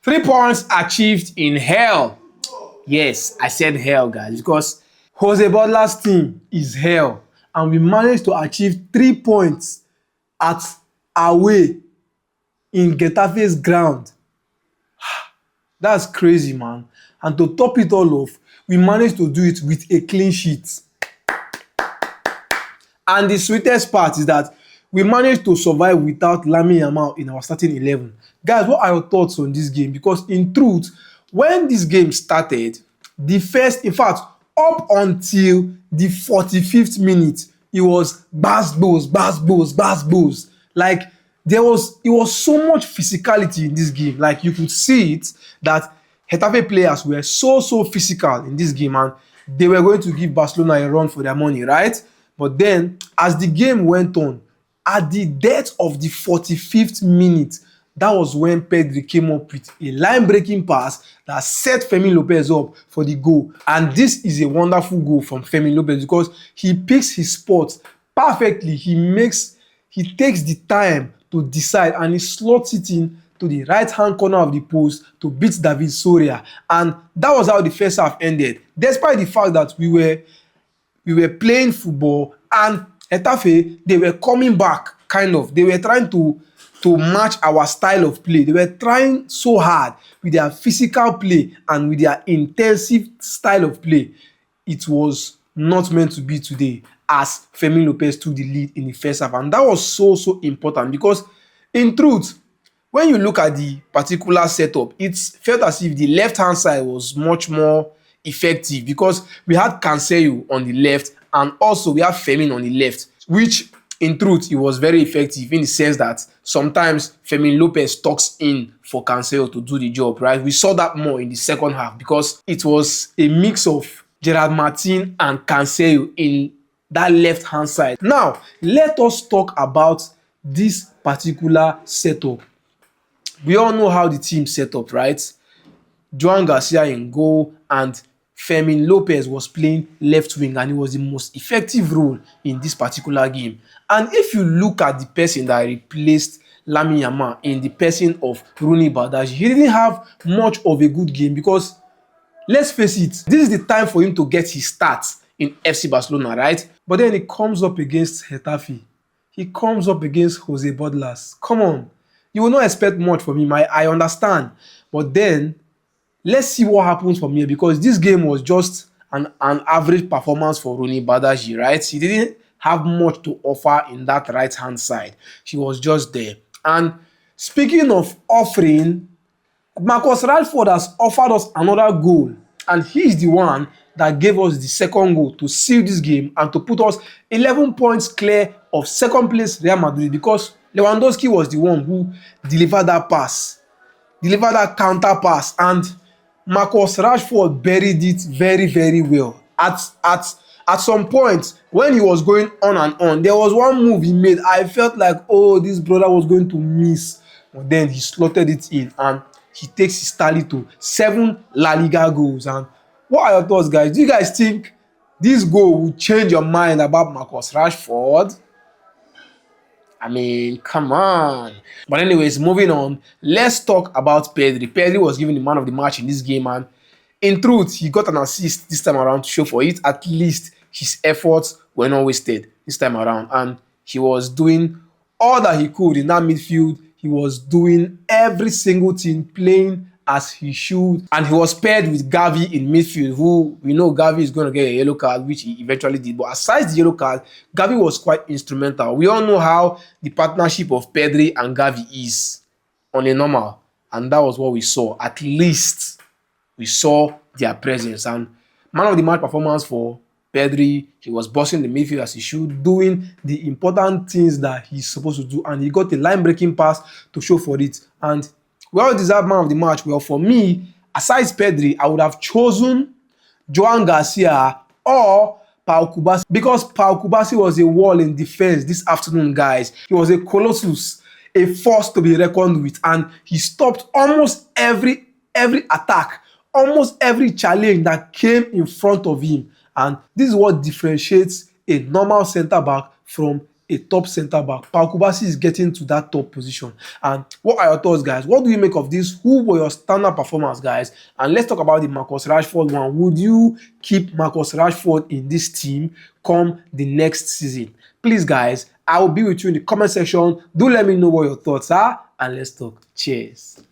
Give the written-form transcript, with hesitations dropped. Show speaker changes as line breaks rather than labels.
3 points achieved in hell. Yes, I said hell, guys, because Jose Butler's team is hell, and we managed to achieve 3 points at away in Getafe's ground. That's crazy, man. And to top it all off, we managed to do it with a clean sheet. And the sweetest part is that we managed to survive without Lamine Yamal in our starting 11. Guys, what are your thoughts on this game? Because in truth, when this game started, in fact, up until the 45th minute, it was bass. Like, it was so much physicality in this game. Like, you could see it that Getafe players were so physical in this game, and they were going to give Barcelona a run for their money, right? But then, as the game went on, at the death of the 45th minute, that was when Pedri came up with a line-breaking pass that set Fermin Lopez up for the goal. And this is a wonderful goal from Fermin Lopez because he picks his spot perfectly. He takes the time to decide, and he slots it in to the right-hand corner of the post to beat David Soria. And that was how the first half ended. Despite the fact that we were playing football, and Getafe, they were coming back, kind of. They were trying to match our style of play. They were trying so hard with their physical play and with their intensive style of play. It was not meant to be today, as Fermin Lopez took the lead in the first half. And that was so important because, in truth, when you look at the particular setup, it felt as if the left-hand side was much more effective because we had Cancelo on the left and also we have Fermin on the left, which in truth it was very effective in the sense that sometimes Fermin Lopez tucks in for Cancelo to do the job, right? We saw that more in the second half because it was a mix of Gerard Martin and Cancelo in that left-hand side. Now, let us talk about this particular setup. We all know how the team set up, right? Joan Garcia in goal, and Fermin Lopez was playing left wing, and it was the most effective role in this particular game. And if you look at the person that replaced Lamine Yamal in the person of Rooney Badaji, he didn't have much of a good game because, let's face it, this is the time for him to get his start in FC Barcelona, right? But then he comes up against Getafe. He comes up against Jose Butler's. Come on. You will not expect much from him. I understand. But then, let's see what happens from here because this game was just an average performance for Rooney Badaji, right? He didn't have much to offer in that right-hand side. He was just there. And speaking of offering, Marcus Rashford has offered us another goal. And he's the one that gave us the second goal to seal this game and to put us 11 points clear of second place Real Madrid because Lewandowski was the one who delivered that pass, delivered that counter pass, and Marcus Rashford buried it very well. At some point, when he was going on and on, there was one move he made. I felt like, oh, this brother was going to miss. But then he slotted it in, and he takes his tally to 7 La Liga goals. And what are your thoughts, guys? Do you guys think this goal will change your mind about Marcus Rashford? I mean, come on. But anyways, moving on, let's talk about Pedri. Pedri was given the man of the match in this game, and in truth, he got an assist this time around to show for it. At least his efforts were not wasted this time around, and he was doing all that he could in that midfield. He was doing every single thing, playing as he should, and he was paired with Gavi in midfield, who we know Gavi is going to get a yellow card, which he eventually did. But aside the yellow card, Gavi was quite instrumental. We all know how the partnership of Pedri and Gavi is on a normal, and that was what we saw. At least we saw their presence, and man of the match performance for Pedri. He was bossing the midfield as he should, doing the important things that he's supposed to do, and he got a line-breaking pass to show for it. And well-deserved man of the match. Well, for me, aside Pedri, I would have chosen Joan Garcia or Pau Kubasi because Pau Kubasi was a wall in defense this afternoon, guys. He was a colossus, a force to be reckoned with, and he stopped almost every attack, almost every challenge that came in front of him. And this is what differentiates a normal centre-back from a top centre back. Pau Kubasi is getting to that top position. And what are your thoughts, guys? What do you make of this? Who were your standout performers, guys? And let's talk about the Marcus Rashford one. Would you keep Marcus Rashford in this team come the next season? Please, guys, I will be with you in the comment section. Do let me know what your thoughts are, and let's talk. Cheers.